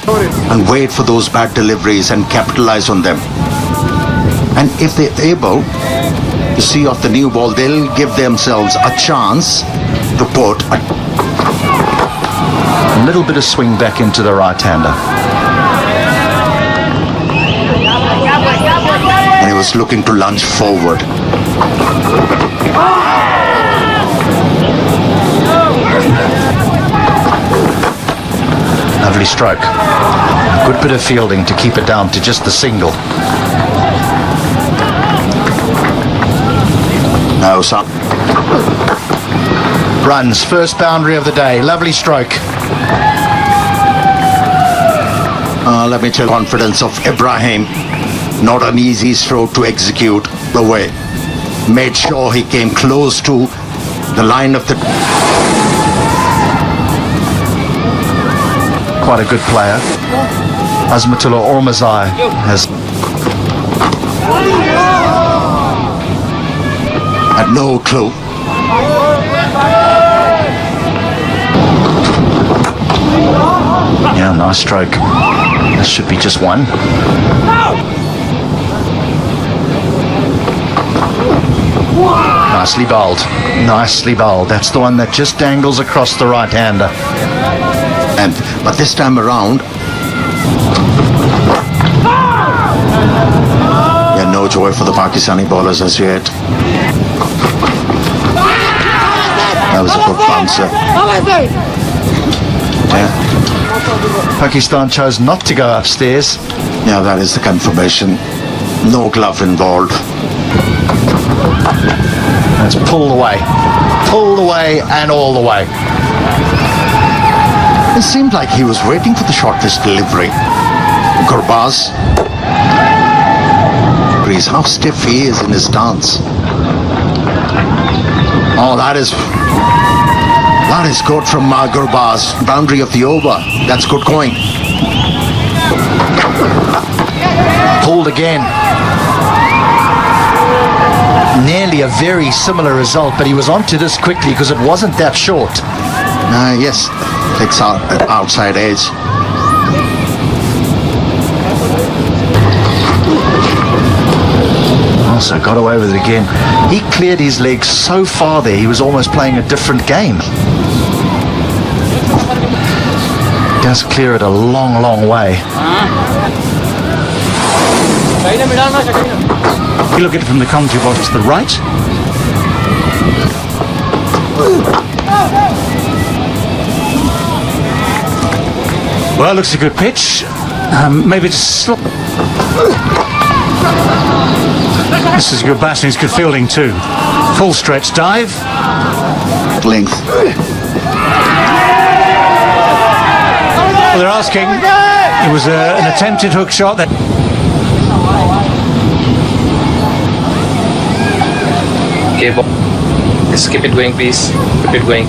and wait for those bad deliveries and capitalize on them. And if they're able to see off the new ball, they'll give themselves a chance to put a little bit of swing back into the right-hander. And he was looking to lunge forward. Lovely stroke. Good bit of fielding to keep it down to just the single. Now, son. Runs, first boundary of the day. Lovely stroke. Let me tell you, confidence of Ibrahim. Not an easy stroke to execute the way. Made sure he came close to the line of the... Quite a good player. Azmatullah Ormazai has... Had no clue. Yeah, nice stroke. This should be just one. Nicely bowled. Nicely bowled. That's the one that just dangles across the right-hander. But this time around, yeah, no joy for the Pakistani bowlers as yet. That was a good bouncer. Yeah. Pakistan chose not to go upstairs. Yeah, that is the confirmation. No glove involved. That's pulled away. Pulled away and all the way. It seemed like he was waiting for the shortest delivery. Gurbaz. How stiff he is in his stance. Oh, that is good from Gurbaz. Boundary of the over. That's good going. Pulled again. Nearly a very similar result, but he was onto this quickly because it wasn't that short. Yes, it's outside edge. Also got away with it again. He cleared his legs so far there, he was almost playing a different game. Does clear it a long, long way. You look at it from the commentary box to the right. Well, it looks a good pitch. Maybe just... This is good batting, it's good fielding too. Full stretch dive. Length. Well, they're asking. It was an attempted hook shot that... Okay, just keep it going, please. Keep it going.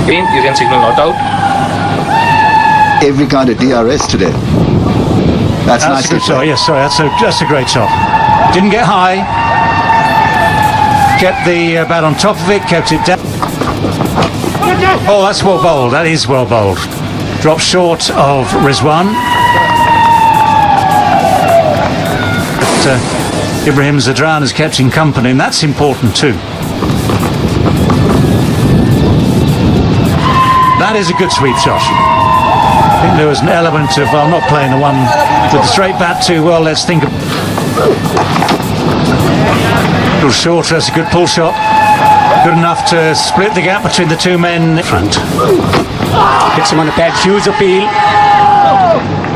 You can signal not out. Every kind of DRS today. That's nice. A good shot. Yes, sorry, that's a great shot. Didn't get high. Kept the bat on top of it. Kept it down. Oh, that's well bowled. That is well bowled. Dropped short of Rizwan. But Ibrahim Zadran has kept him company, and that's important too. That is a good sweep shot. I think there was an element of, well, I'm not playing the one with the straight bat too well. Let's think of... A little shorter, that's a good pull shot. Good enough to split the gap between the two men in front. Hits him on a pad, huge appeal.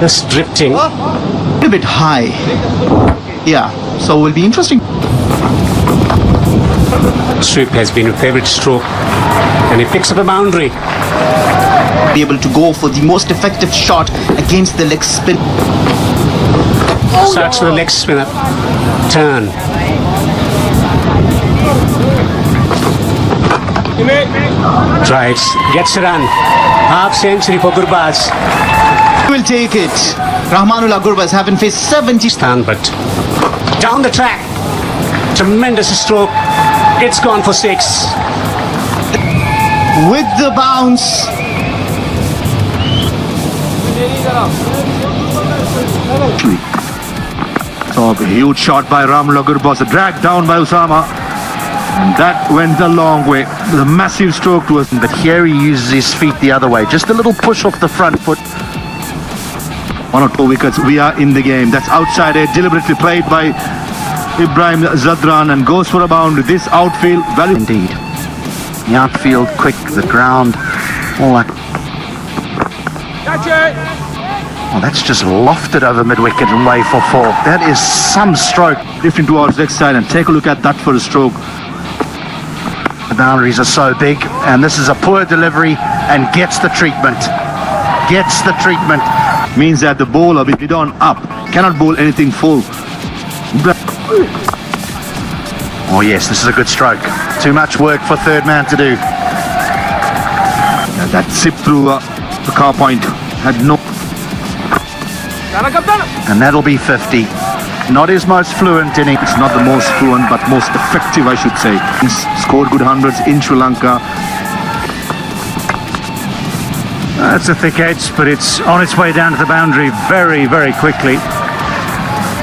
Just drifting. A bit high. Yeah, so will be interesting. Sweep has been a favourite stroke, and he picks up a boundary. Be able to go for the most effective shot against the leg spin. Starts with the leg spinner. Turn. Drives, gets a run. Half century for Gurbaz. Will take it. Rahmanullah Gurbaz having faced 70. But down the track. Tremendous stroke. It's gone for 6. With the bounce. So a huge shot by Ramullah Gurbaz, dragged down by Usama. And that went a long way. The massive stroke to us. But here he uses his feet the other way. Just a little push off the front foot. 1 or 2 wickets. We are in the game. That's outside edge, deliberately played by Ibrahim Zadran and goes for a boundary. This outfield, value. Indeed. The outfield quick, the ground, all that. Oh, that's just lofted over mid-wicket and way for 4. That is some stroke. Drifting towards leg side, and take a look at that for a stroke. The boundaries are so big, and this is a poor delivery and gets the treatment. Gets the treatment. Means that the bowler, with it on up, cannot bowl anything full. Oh yes, this is a good stroke. Too much work for third man to do. And that zip through the car point had no. And that'll be 50. Not his most fluent inning. It's not the most fluent, but most effective, I should say. He's scored good hundreds in Sri Lanka. That's a thick edge, but it's on its way down to the boundary very, very quickly.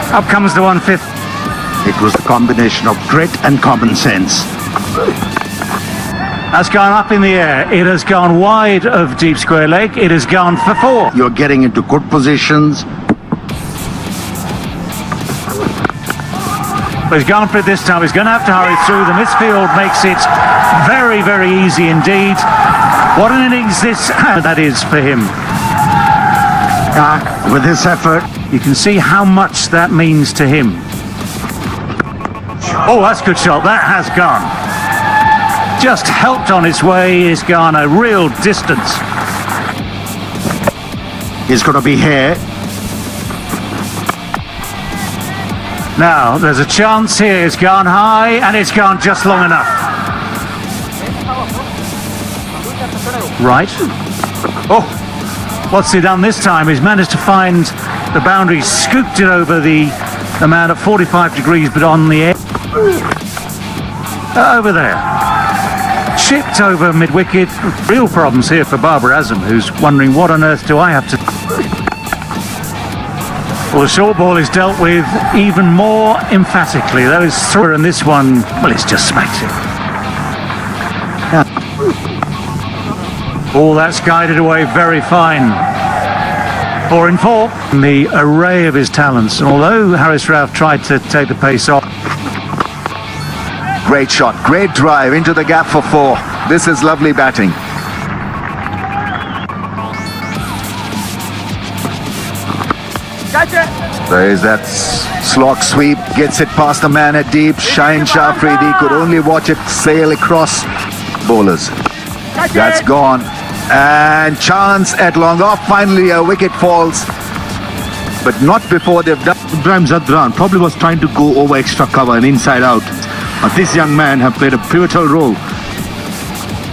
Up comes the 1/5. It was a combination of grit and common sense. That's gone up in the air. It has gone wide of deep square leg. It has gone for 4. You're getting into good positions. But he's gone for it this time. He's going to have to hurry through. The midfield makes it very, very easy indeed. What an innings this that is for him. With this effort, You can see how much that means to him. Oh, that's a good shot. That has gone. Just helped on its way. It's gone a real distance. he's going to be here. Now, there's a chance here. It's gone high, and it's gone just long enough. Right. Oh, what's he done this time? He's managed to find the boundary, scooped it over the man at 45 degrees, but on the edge. Over there. Chipped over mid-wicket. Real problems here for Babar Azam, who's wondering, what on earth do I have to... Well, the short ball is dealt with even more emphatically. Those three, and this one, well, it's just smacked it. All that's guided away very fine. 4 in 4. The array of his talents. And although Haris Rauf tried to take the pace off. Great shot, great drive into the gap for 4. This is lovely batting. There is that slog sweep, gets it past the man at deep. Shaheen Shah Batting could only watch it sail across bowlers. That's gone. And chance at long off. Finally a wicket falls, but not before they've done. Ibrahim Zadran probably was trying to go over extra cover and inside out. But this young man have played a pivotal role.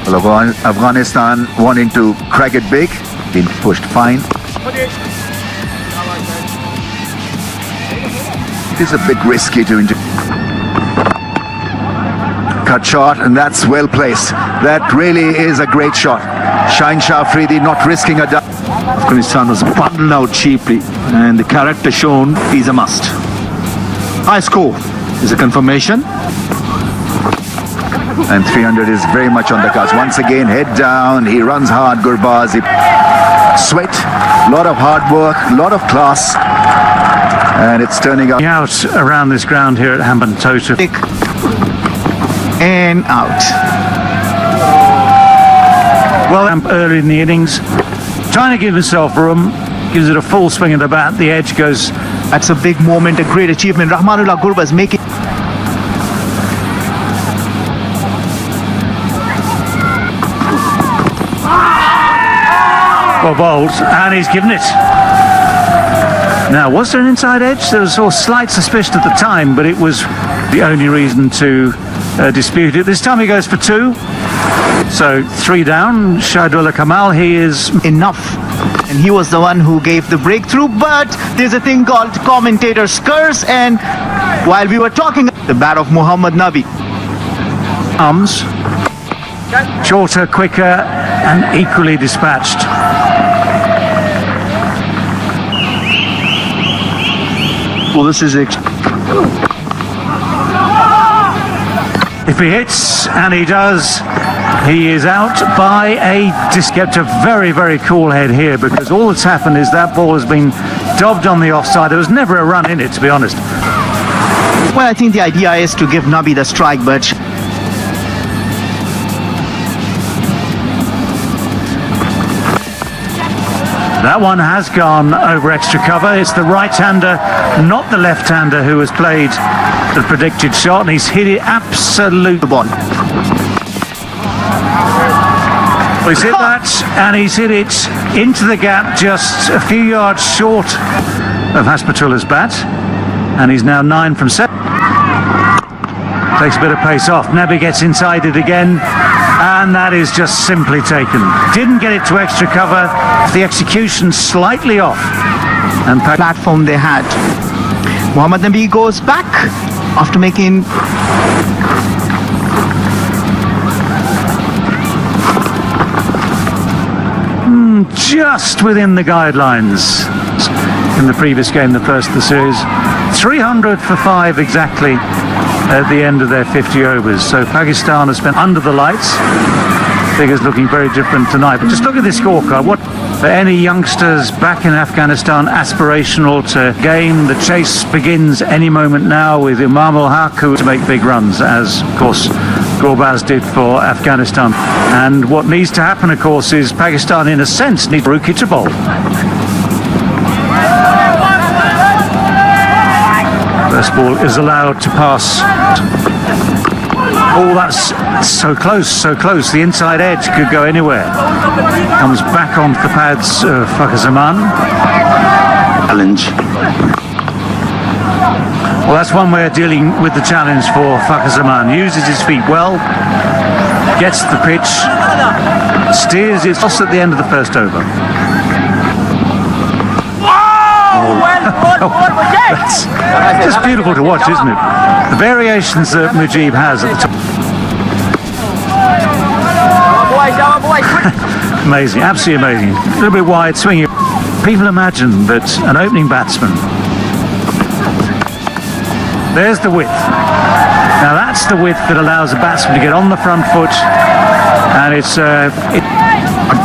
Well, Afghanistan wanting to crack it big, been pushed fine. It is a bit risky to cut shot, and that's well placed. That really is a great shot. Shaheen Shah Batting not risking a duck. Afghanistan was bundled out cheaply, and the character shown is a must. High score is a confirmation. And 300 is very much on the cards. Once again, head down, he runs hard, Gurbaz. Sweat, a lot of hard work, a lot of class. And it's turning out. Out around this ground here at Hambantota. And out. Well, early in the innings, trying to give himself room, gives it a full swing at the bat. The edge goes. That's a big moment, a great achievement. Rahmanullah Gurbaz making. Well bowled, and he's given it. Now, was there an inside edge? There was a slight suspicion at the time, but it was the only reason to dispute it. This time he goes for 2. So 3 down. Shahidullah Kamal, he is Enough. And he was the one who gave the breakthrough, but there's a thing called commentator's curse, and while we were talking, the bat of Muhammad Nabi. arms. Shorter, quicker, and equally dispatched. Well, this is If he hits, and he does, he is out by a kept a very, very cool head here, because all that's happened is that ball has been dobbed on the offside. There was never a run in it, to be honest. Well, I think the idea is to give Nabi the strike, but that one has gone over extra cover. It's the right-hander, not the left-hander, who has played the predicted shot, and he's hit it absolutely. ball. Well, he's hit that, and he's hit it into the gap, just a few yards short of Haspatullah's bat, and he's now 9 from 7. Takes a bit of pace off. Nabi gets inside it again, and that is just simply taken. Didn't get it to extra cover. The execution slightly off. And Platform they had. Mohammad Nabi goes back after making just within the guidelines in the previous game, the first of the series. 300 for 5 exactly at the end of their 50 overs. So Pakistan has been under the lights. Figures looking very different tonight. But just look at this scorecard. What for any youngsters back in Afghanistan, aspirational to game. The chase begins any moment now with Imam al-Haq, who to make big runs, as of course Gorbaz did for Afghanistan. And what needs to happen, of course, is Pakistan in a sense need Rookie to bowl. First ball is allowed to pass. Oh, that's so close, so close. The inside edge could go anywhere. Comes back onto the pads of Fakhar Zaman. Challenge. Well, that's one way of dealing with the challenge for Fakhar Zaman. Uses his feet well, gets the pitch, steers it toss at the end of the first over. That's just beautiful to watch, isn't it? The variations that Mujib has at the top. Amazing, absolutely amazing. A little bit wide, swinging. People imagine that an opening batsman. There's the width. Now that's the width that allows a batsman to get on the front foot, and it's A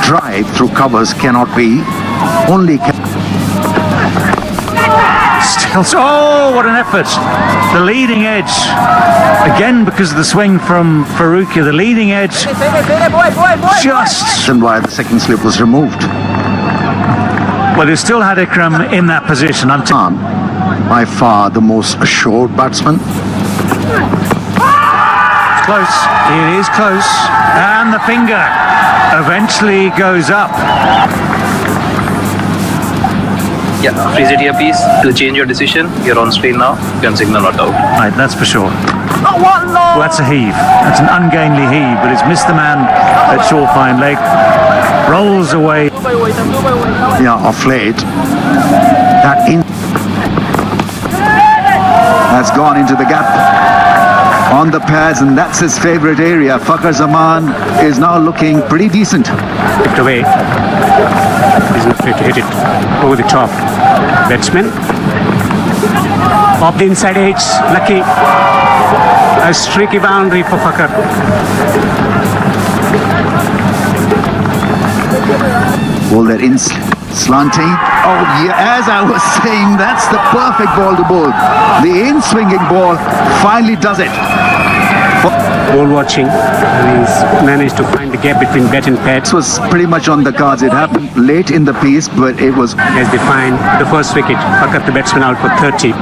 drive through covers cannot be. Only oh, what an effort. The leading edge, again because of the swing from Farooqi, the leading edge just... and why the second slip was removed. Well, they still had Ikram in that position. By far the most assured batsman. Close, it is close, and the finger eventually goes up. Yeah, freeze it here, please. To change your decision, you're on screen now. You can signal not out. Right, that's for sure. Well, that's a heave. That's an ungainly heave, but it's missed the man at short fine leg. Rolls away. Yeah, off late. Has gone into the gap on the pads, and that's his favorite area. Fakhar Zaman is now looking pretty decent. Tipped away. He's not ready to hit it over the top. Batsman. Off the inside edge. Lucky. A streaky boundary for Fakhar. Ball that in slanting. Oh yeah, as I was saying, that's the perfect ball to bowl. The in-swinging ball finally does it. Ball watching, and he's managed to find the gap between bat and pad. This was pretty much on the cards. It happened late in the piece, but it was... As they find the first wicket, Fakhar the batsman out for 30.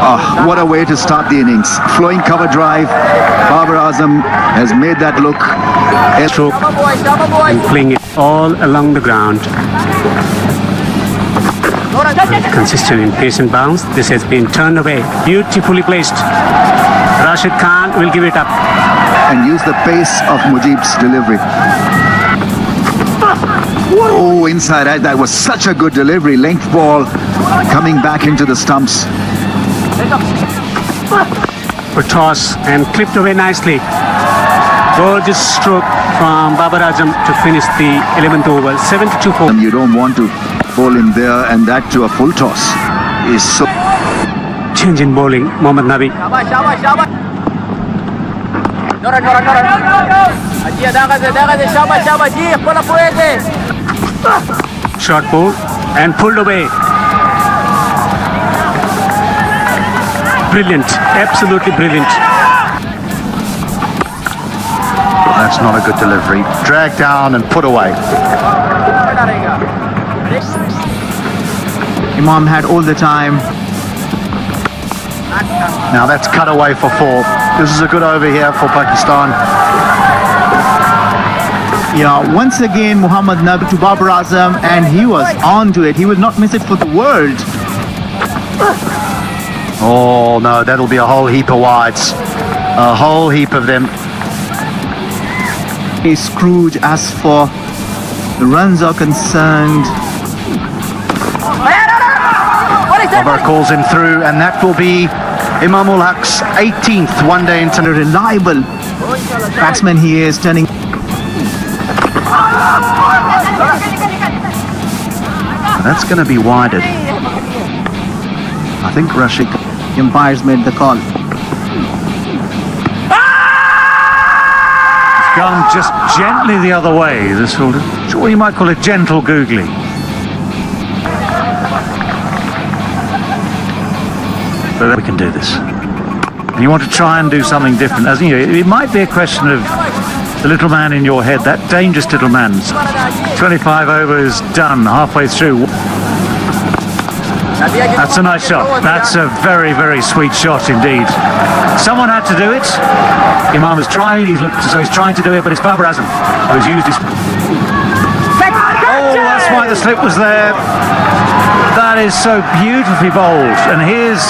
Oh, what a way to start the innings. Flowing cover drive. Babar Azam has made that look. Stroke and playing it all along the ground. Consistent in pace and bounce. This has been turned away. Beautifully placed. Rashid Khan will give it up. And use the pace of Mujib's delivery. Oh, inside edge. That was such a good delivery. Length ball coming back into the stumps. For toss and clipped away nicely. Gorgeous stroke from Babar Azam to finish the 11th over. 72 for. And you don't want to bowl in there, and that to a full toss is so. Change in bowling. Mohammad Nabi. Short ball and pulled away. Brilliant. Absolutely brilliant. That's not a good delivery. Dragged down and put away. Imam had all the time. Now that's cut away for 4. This is a good over here for Pakistan. Yeah, once again Muhammad Nabi to Babar Azam, and he was on to it. He will not miss it for the world. Oh no, that'll be a whole heap of wides. A whole heap of them. Scrooge as for the runs are concerned. Babar calls him through, and that will be Imam ul Haq's 18th one-day A international. reliable batsman he is, turning. That's going to be wided. I think Rashid. Umpires made the call. Gone just gently the other way. This sort of, what you might call a gentle googly. But we can do this. And you want to try and do something different. As you know, it might be a question of the little man in your head, that dangerous little man. 25 overs done, halfway through. That's a nice shot. That's a very, very sweet shot indeed. Someone had to do it. Imam has tried, he's looked as though he's trying to do it, but it's Babar Azam who's used his... Oh, that's why the slip was there. That is so beautifully bowled. And here's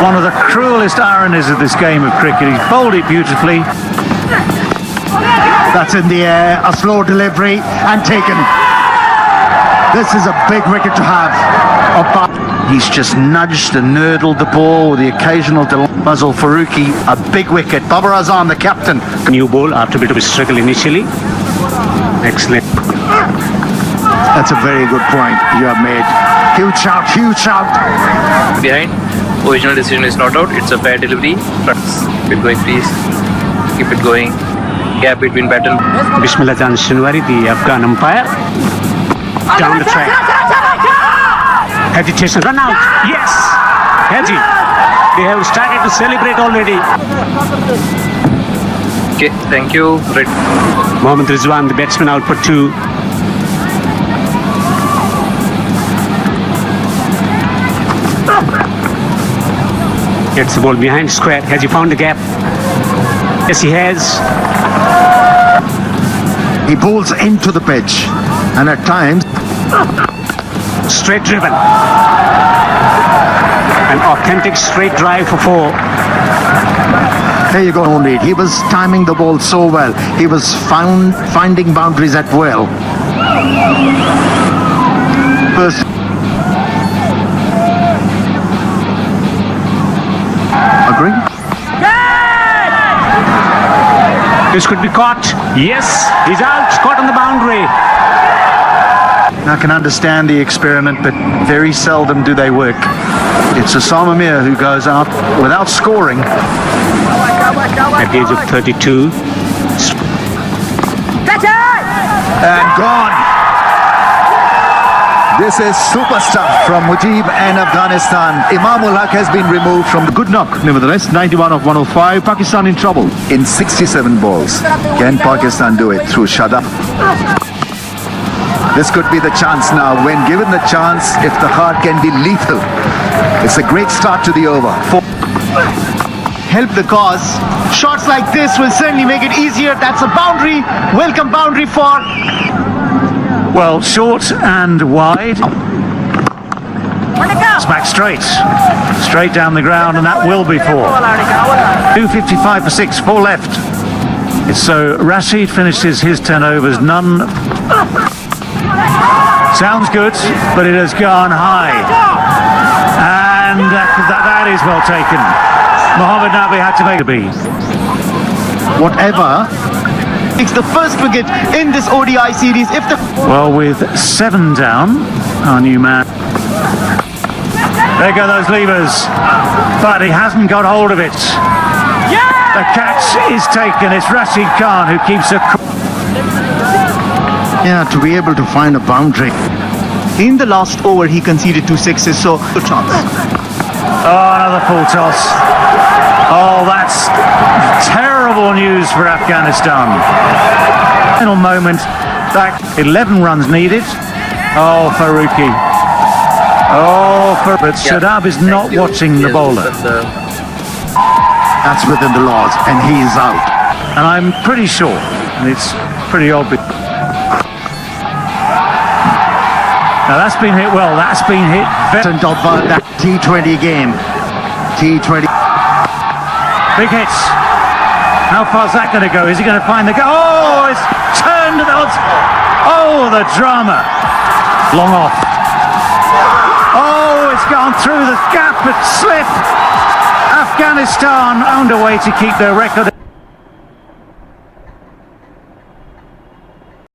one of the cruelest ironies of this game of cricket. He's bowled it beautifully. That's in the air, a slow delivery and taken. This is a big wicket to have. He's just nudged and nurdled the ball with the occasional Fazal Farooqi, a big wicket. Babar Azam, the captain. New ball after a bit of a struggle initially. Excellent. That's a very good point you have made. Huge shout, huge shout. Behind. Original decision is not out. It's a bad delivery. Keep it going, please. Keep it going. Gap between bat and... Bismillah Jan Shinwari, the Afghan umpire. Down the track. Agitation, run out. Yes! Haji. They have started to celebrate already. Okay, thank you. Red. Mohammad Rizwan, the batsman, out for 2. Gets the ball behind square. Has he found the gap? Yes, he has. He bowls into the pitch, and at times Straight driven. An authentic straight drive for 4. there you go, only he was timing the ball so well. He was finding boundaries at will. First, agree? This could be caught. Yes, he's out. Caught on the boundary. I can understand the experiment, but very seldom do they work. It's Osama Mir who goes out without scoring. At the age of 32. And gone. This is super stuff from Mujib and Afghanistan. Imam ul Haq has been removed from the Good knock, nevertheless. 91 of 105. Pakistan in trouble. in 67 balls. Can Pakistan do it through Shadab? This could be the chance now. When given the chance, if the heart can be lethal. It's a great start to the over. Help the cause. Shots like this will certainly make it easier. That's a boundary. Welcome boundary for... Well, short and wide. Smack straight. Straight down the ground, and that will be 4. 2.55 for 6, 4 left. So Rashid finishes his 10 overs, none. Sounds good, but it has gone high. And that is well taken. Mohammad Nabi had to make a B. Whatever takes the first wicket in this ODI series. If the Well, with 7 down, our new man. There go those levers, but he hasn't got hold of it. The catch is taken. It's Rashid Khan who keeps a. Yeah, to be able to find a boundary. in the last over he conceded 2 sixes, so good chance. Oh, another full toss. Oh, that's terrible news for Afghanistan. Final moment, back 11 runs needed. Oh, Faruqi. Oh, but Shadab is not watching the bowler. That's within the laws, and he is out. And I'm pretty sure, and it's pretty obvious. Now that's been hit well, that's been hit very... Of that T20 game. T20. Big hits. How far's that going to go? Is he going to find the goal? Oh, it's turned to the odds. Oh, the drama. Long off. Oh, it's gone through the gap, but slip. Afghanistan found a way to keep their record.